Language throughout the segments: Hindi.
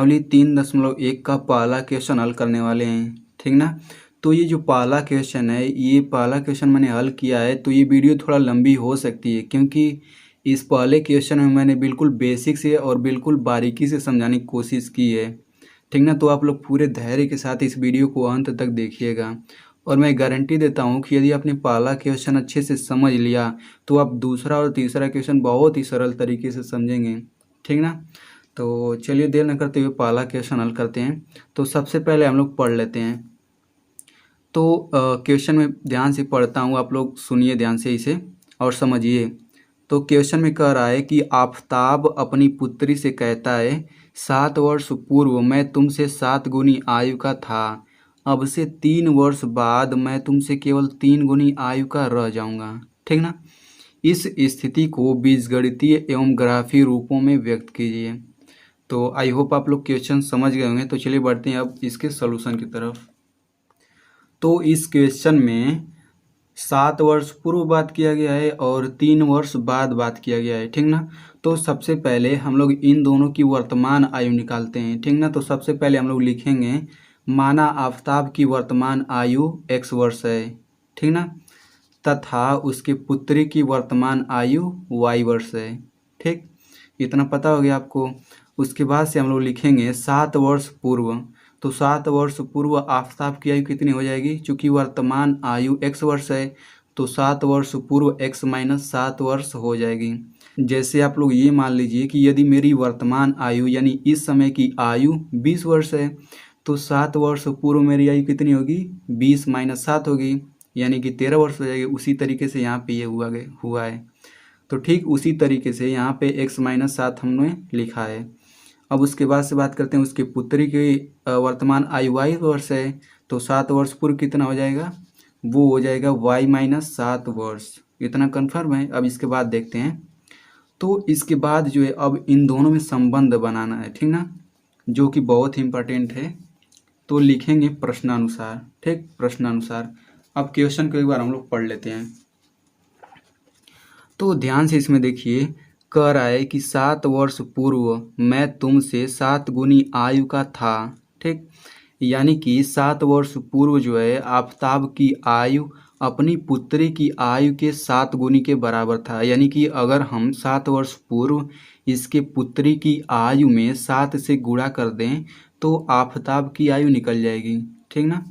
प्रश्नावली 3.1 का पहला क्वेश्चन हल करने वाले हैं, ठीक ना। तो ये जो पहला क्वेश्चन है, ये पहला क्वेश्चन मैंने हल किया है, तो ये वीडियो थोड़ा लंबी हो सकती है क्योंकि इस पहले क्वेश्चन में मैंने बिल्कुल बेसिक से और बिल्कुल बारीकी से समझाने की कोशिश की है, ठीक ना। तो आप लोग पूरे धैर्य के साथ इस वीडियो को अंत तक देखिएगा और मैं गारंटी देता हूँ कि यदि आपने पहला क्वेश्चन अच्छे से समझ लिया तो आप दूसरा और तीसरा क्वेश्चन बहुत ही सरल तरीके से समझेंगे, ठीक ना। तो चलिए देर न करते हुए पहला क्वेश्चन हल करते हैं। तो सबसे पहले हम लोग पढ़ लेते हैं। तो क्वेश्चन में ध्यान से पढ़ता हूँ, आप लोग सुनिए ध्यान से इसे और समझिए। तो क्वेश्चन में कह रहा है कि आफताब अपनी पुत्री से कहता है, 7 वर्ष पूर्व मैं तुमसे 7 गुनी आयु का था, अब से 3 वर्ष बाद मैं तुमसे केवल 3 गुनी आयु का रह जाऊंगा, ठीक ना। इस स्थिति को बीजगणितीय एवं ग्राफीय रूपों में व्यक्त कीजिए। तो आई होप आप लोग क्वेश्चन समझ गए होंगे। तो चलिए बढ़ते हैं अब इसके सॉल्यूशन की तरफ। तो इस क्वेश्चन में 7 वर्ष पूर्व बात किया गया है और 3 वर्ष बाद बात किया गया है, ठीक ना। तो सबसे पहले हम लोग इन दोनों की वर्तमान आयु निकालते हैं, ठीक ना। तो सबसे पहले हम लोग लिखेंगे, माना आफताब की वर्तमान आयु x वर्ष है, ठीक ना, तथा उसके पुत्री की वर्तमान आयु y वर्ष है, ठीक। इतना पता हो गया आपको। उसके बाद से हम लोग लिखेंगे 7 वर्ष पूर्व। तो 7 वर्ष पूर्व आफताब की आयु कितनी हो जाएगी, चूंकि वर्तमान आयु x वर्ष है तो 7 वर्ष पूर्व x माइनस 7 वर्ष हो जाएगी। जैसे आप लोग ये मान लीजिए कि यदि मेरी वर्तमान आयु यानी इस समय की आयु 20 वर्ष है तो 7 वर्ष पूर्व मेरी आयु कितनी होगी, 20 माइनस 7 होगी, यानी कि 13 वर्ष हो जाएगी। उसी तरीके से यहाँ पे ये हुआ है। तो ठीक उसी तरीके से यहाँ पे x माइनस 7 हमने लिखा है। अब उसके बाद से बात करते हैं उसके पुत्री की वर्तमान आयु y वर्ष है तो 7 वर्ष पूर्व कितना हो जाएगा, वो हो जाएगा y माइनस 7 वर्ष। इतना कन्फर्म है। अब इसके बाद देखते हैं। तो इसके बाद जो है अब इन दोनों में संबंध बनाना है, ठीक ना, जो कि बहुत ही इम्पोर्टेंट है। तो लिखेंगे प्रश्नानुसार, ठीक, प्रश्नानुसार। अब क्वेश्चन को एक बार हम लोग पढ़ लेते हैं। तो ध्यान से इसमें देखिए, कह रहा है कि 7 वर्ष पूर्व मैं तुमसे 7 गुनी आयु का था, ठीक। यानी कि 7 वर्ष पूर्व जो है आफताब की आयु अपनी पुत्री की आयु के 7 गुनी के बराबर था। यानी कि अगर हम 7 वर्ष पूर्व इसके पुत्री की आयु में 7 से गुणा कर दें तो आफताब की आयु निकल जाएगी, ठीक ना।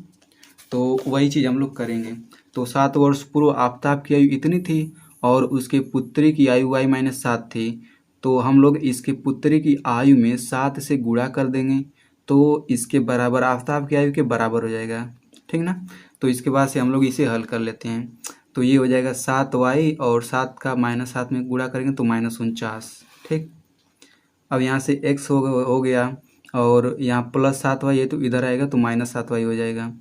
तो वही चीज़ हम लोग करेंगे। तो 7 वर्ष पूर्व आफताब की आयु इतनी थी और उसके पुत्री की आयु y माइनस 7 थी, तो हम लोग इसके पुत्री की आयु में 7 से गुणा कर देंगे तो इसके बराबर आफताब की आयु के बराबर हो जाएगा, ठीक ना। तो इसके बाद से हम लोग इसे हल कर लेते हैं। तो ये हो जाएगा 7y और 7 का माइनस 7 में गुणा करेंगे तो -49, ठीक। अब यहाँ से x हो गया और यहाँ +7y है तो इधर आएगा तो -7y हो जाएगा।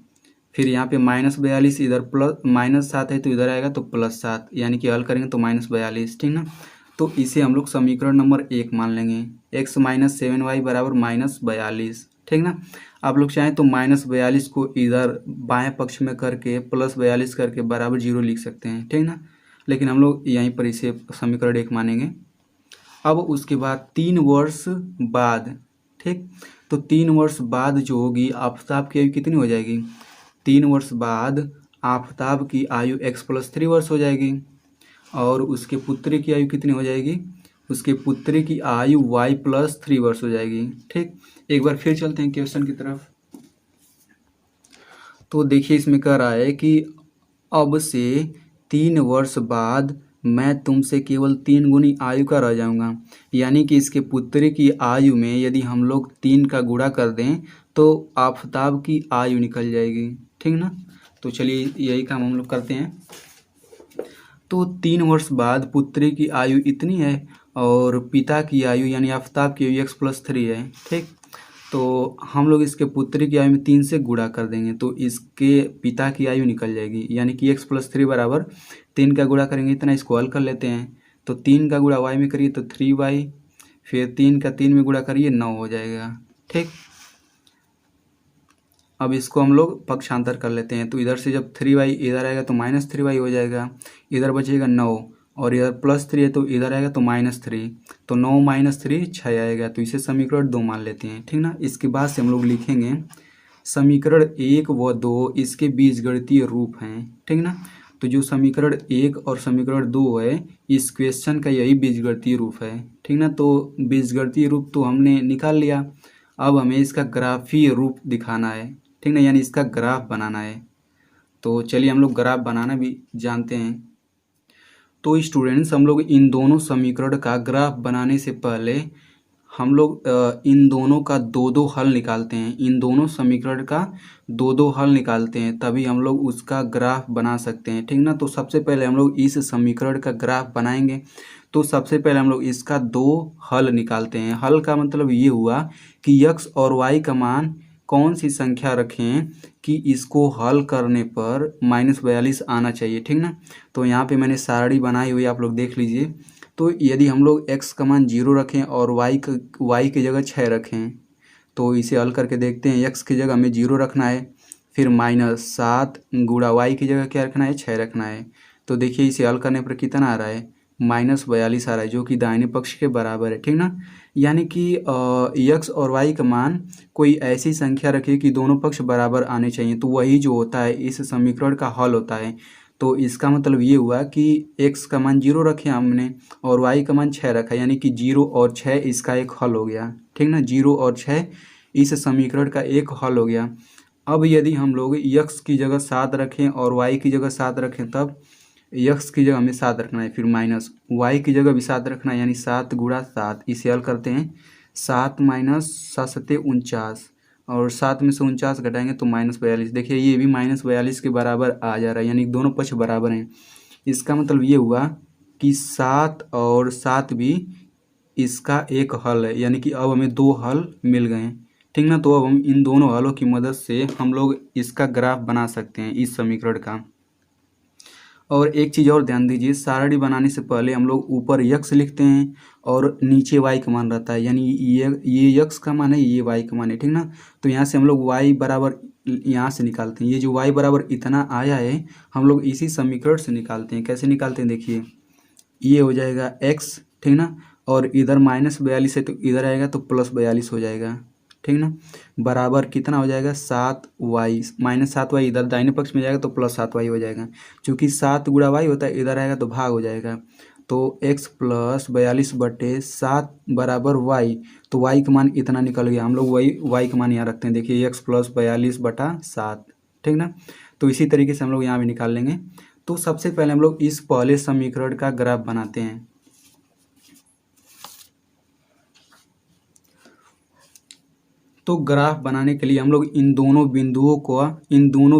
फिर यहाँ पे -42 इधर -7 है तो इधर आएगा तो +7, यानी कि हल करेंगे तो -42, ठीक ना। तो इसे हम लोग समीकरण नंबर 1 मान लेंगे, x माइनस 7y बराबर -42, ठीक ना। आप लोग चाहें तो -42 को इधर बाएं पक्ष में करके +42 करके बराबर 0 लिख सकते हैं, ठीक ना, लेकिन हम लोग यहीं पर इसे समीकरण 1 मानेंगे। अब उसके बाद 3 वर्ष बाद, ठीक, तो 3 वर्ष बाद जो होगी आफताब की आयु कितनी हो जाएगी, 3 वर्ष बाद आफताब की आयु x + 3 वर्ष हो जाएगी और उसके पुत्री की आयु कितनी हो जाएगी, उसके पुत्री की आयु y + 3 वर्ष हो जाएगी, ठीक। एक बार फिर चलते हैं क्वेश्चन की तरफ। तो देखिए इसमें कह रहा है कि अब से 3 वर्ष बाद मैं तुमसे केवल 3 गुनी आयु का रह जाऊंगा। यानी कि इसके पुत्री की आयु में यदि हम लोग 3 का गुणा कर दें तो आफताब की आयु निकल जाएगी, ठीक ना। तो चलिए यही काम हम लोग करते हैं। तो 3 वर्ष बाद पुत्री की आयु इतनी है और पिता की आयु यानी आफताब की आयु x + 3 है, ठीक। तो हम लोग इसके पुत्री की आयु में 3 से गुणा कर देंगे तो इसके पिता की आयु निकल जाएगी, यानी कि x + 3 बराबर 3 का गुणा करेंगे इतना, इसको हल कर लेते हैं। तो 3 का गुणा y में करिए तो 3y, फिर 3 का 3 में गुणा करिए 9 हो जाएगा, ठीक। अब इसको हम लोग पक्षांतर कर लेते हैं। तो इधर से जब 3y इधर आएगा तो -3y हो जाएगा, इधर बचेगा 9 और इधर +3 है तो इधर आएगा तो -3, तो 9 - 3 6 आएगा, तो इसे समीकरण 2 मान लेते हैं, ठीक ना। इसके बाद से हम लोग लिखेंगे समीकरण 1 व 2 इसके बीजगणितीय रूप हैं, ठीक ना। तो जो समीकरण 1 और समीकरण 2 है इस क्वेश्चन का यही बीजगणितीय रूप है, ठीक ना। तो बीजगणितीय रूप तो हमने निकाल लिया, अब हमें इसका ग्राफीय रूप दिखाना है, ठीक ना, यानी इसका ग्राफ बनाना है। तो चलिए हम लोग ग्राफ बनाना भी जानते हैं। तो स्टूडेंट्स हम लोग इन दोनों समीकरण का ग्राफ बनाने से पहले हम लोग इन दोनों का दो दो हल निकालते हैं, इन दोनों समीकरण का दो दो हल निकालते हैं, तभी हम लोग उसका ग्राफ बना सकते हैं, ठीक ना। तो सबसे पहले हम लोग इस समीकरण का ग्राफ बनाएंगे। तो सबसे पहले हम लोग इसका दो हल निकालते हैं। हल का मतलब ये हुआ कि x और y का मान कौन सी संख्या रखें कि इसको हल करने पर -42 आना चाहिए, ठीक ना। तो यहाँ पे मैंने सारणी बनाई हुई, आप लोग देख लीजिए। तो यदि हम लोग x का मान 0 रखें और y की जगह 6 रखें, तो इसे हल करके देखते हैं। x की जगह हमें 0 रखना है, फिर -7 गुणा y की जगह क्या रखना है, 6 रखना है। तो देखिए इसे हल करने पर कितना आ रहा है, -42 आ रहा है, जो कि दाहिने पक्ष के बराबर है, ठीक ना। यानी कि x और y का मान कोई ऐसी संख्या रखिए कि दोनों पक्ष बराबर आने चाहिए, तो वही जो होता है इस समीकरण का हल होता है। तो इसका मतलब ये हुआ कि x का मान 0 रखे हमने और y का मान 6 रखा, यानी कि 0 और 6 इसका एक हल हो गया, ठीक ना। 0 और 6 इस समीकरण का एक हल हो गया। अब यदि हम लोग x की जगह 7 रखें और y की जगह 7 रखें, तब x की जगह हमें 7 रखना है, फिर माइनस y की जगह भी 7 रखना है, यानी 7 गुणा 7। इसे हल करते हैं, 7 - 7 सत्ते 49 और 7 में से 49 घटाएंगे तो -42। देखिए ये भी -42 के बराबर आ जा रहा है, यानी दोनों पक्ष बराबर हैं। इसका मतलब ये हुआ कि 7 और 7 भी इसका एक हल है, यानी कि अब हमें दो हल मिल गए हैं, ठीक ना। तो अब हम इन दोनों हलों की मदद से हम लोग इसका ग्राफ बना सकते हैं इस समीकरण का। और एक चीज़ और ध्यान दीजिए, सारणी बनाने से पहले हम लोग ऊपर x लिखते हैं और नीचे y का मान रहता है, यानी ये x का मान है, ये y का मान है, ठीक ना। तो यहाँ से हम लोग y बराबर यहाँ से निकालते हैं, ये जो y बराबर इतना आया है हम लोग इसी समीकरण से निकालते हैं। कैसे निकालते हैं, देखिए ये हो जाएगा x, ठीक ना, और इधर -42 है तो इधर आएगा तो +42 हो जाएगा, ठीक ना। बराबर कितना हो जाएगा, 7y, -7y इधर दाहिने पक्ष में जाएगा तो +7y हो जाएगा। चूँकि 7 गुणा y होता है, इधर आएगा तो भाग हो जाएगा, तो x + 42/7 बराबर y। तो y का मान इतना निकल गया, हम लोग वही y का मान यहाँ रखते हैं। देखिए x + 42/7, ठीक ना। तो इसी तरीके से हम लोग यहाँ भी निकाल लेंगे। तो सबसे पहले हम लोग इस पहले समीकरण का ग्राफ बनाते हैं। तो ग्राफ बनाने के लिए हम लोग इन दोनों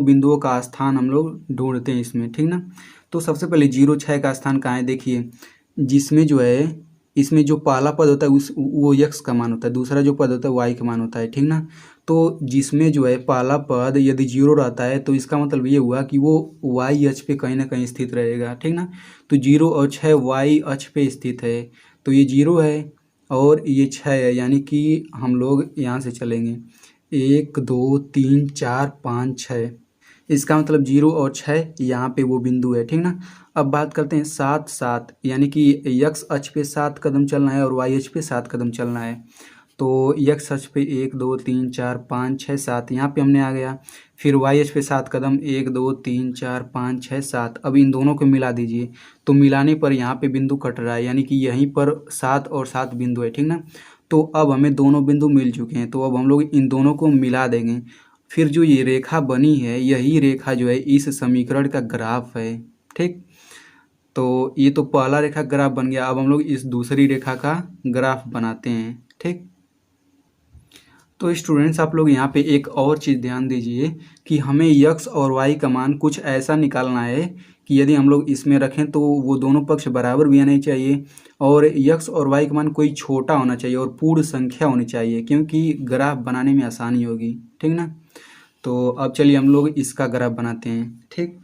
बिंदुओं का स्थान हम लोग ढूंढते हैं इसमें, ठीक ना। तो सबसे पहले 0 6 का स्थान कहाँ है, देखिए जिसमें जो है इसमें जो पहला पद होता है वो x का मान होता है, दूसरा जो पद होता है y का मान होता है, ठीक ना। तो जिसमें जो है पहला पद यदि 0 रहता है तो इसका मतलब ये हुआ कि वो y अक्ष पे कहीं ना कहीं स्थित रहेगा, ठीक ना। तो 0 और 6 y अक्ष पे स्थित है, तो ये 0 है और ये 6 है, यानी कि हम लोग यहाँ से चलेंगे 1 2 3 4 5 6, इसका मतलब 0 और 6 यहाँ पे वो बिंदु है, ठीक ना। अब बात करते हैं 7 7, यानी कि x अक्ष पे 7 कदम चलना है और y अक्ष पे 7 कदम चलना है। तो x अक्ष पे 1 2 3 4 5 6 7, यहाँ पे हमने आ गया। फिर y अक्ष पे 7 कदम 1 2 3 4 5 6 7। अब इन दोनों को मिला दीजिए, तो मिलाने पर यहाँ पे बिंदु कट रहा है, यानी कि यहीं पर 7 और 7 बिंदु है, ठीक ना। तो अब हमें दोनों बिंदु मिल चुके हैं, तो अब हम लोग इन दोनों को मिला देंगे। फिर जो ये रेखा बनी है यही रेखा जो है इस समीकरण का ग्राफ है, ठीक। तो ये तो पहला रेखा ग्राफ बन गया, अब हम लोग इस दूसरी रेखा का ग्राफ बनाते हैं, ठीक। तो स्टूडेंट्स आप लोग यहाँ पे एक और चीज़ ध्यान दीजिए कि हमें x और y का मान कुछ ऐसा निकालना है कि यदि हम लोग इसमें रखें तो वो दोनों पक्ष बराबर भी आने चाहिए और x और y का मान कोई छोटा होना चाहिए और पूर्ण संख्या होनी चाहिए, क्योंकि ग्राफ बनाने में आसानी होगी, ठीक ना। तो अब चलिए हम लोग इसका ग्राफ बनाते हैं, ठीक।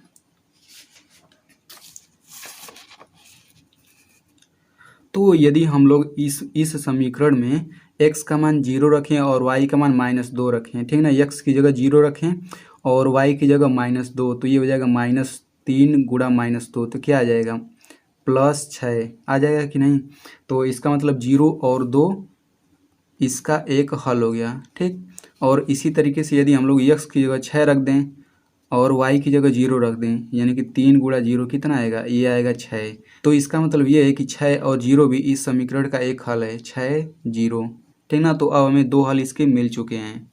तो यदि हम लोग इस समीकरण में x का मान 0 रखें और y का मान -2 रखें, ठीक ना। x की जगह 0 रखें और y की जगह -2, तो ये हो जाएगा -3 गुणा -2, तो क्या आ जाएगा प्लस 6 आ जाएगा कि नहीं। तो इसका मतलब 0 और 2 इसका एक हल हो गया, ठीक। और इसी तरीके से यदि हम लोग x की जगह 6 रख दें और y की जगह 0 रख दें, यानी कि 3 गुणा 0 कितना आएगा, ये आएगा 6। तो इसका मतलब ये है कि 6 और 0 भी इस समीकरण का एक हल है, 6 0, ठीक ना। तो अब हमें दो हल इसके मिल चुके हैं।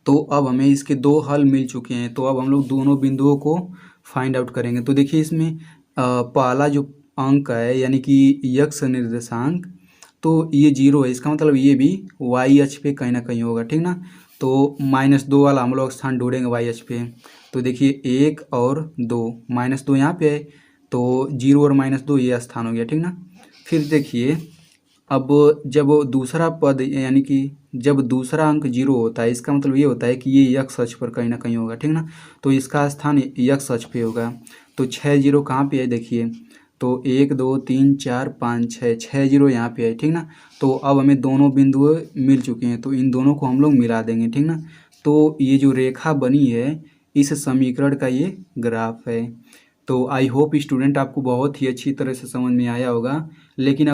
तो अब हमें इसके दो हल मिल चुके हैं। तो अब हम लोग दोनों बिंदुओं को फाइंड आउट करेंगे। तो देखिए इसमें पहला जो अंक है यानी कि x निर्देशांक, तो ये 0 है, इसका मतलब ये भी y अक्ष पे कहीं ना कहीं होगा, ठीक ना। तो -2 वाला हम लोग स्थान ढूंढेंगे y अक्ष पे। तो देखिए 1 और 2, -2 यहाँ पे है, तो 0 और -2 ये स्थान हो गया, ठीक ना। फिर देखिए अब जब दूसरा पद यानी कि जब दूसरा अंक 0 होता है, इसका मतलब ये होता है कि ये x अक्ष पर कहीं ना कहीं होगा, ठीक ना। तो इसका स्थान x अक्ष पे होगा। तो 6 0 कहाँ पे है देखिए, तो 1 2 3 4 5 6 0 यहाँ पे है, ठीक ना। तो अब हमें दोनों बिंदु मिल चुके हैं, तो इन दोनों को हम लोग मिला देंगे, ठीक ना। तो ये जो रेखा बनी है इस समीकरण का ये ग्राफ है। तो आई होप स्टूडेंट आपको बहुत ही अच्छी तरह से समझ में आया होगा। लेकिन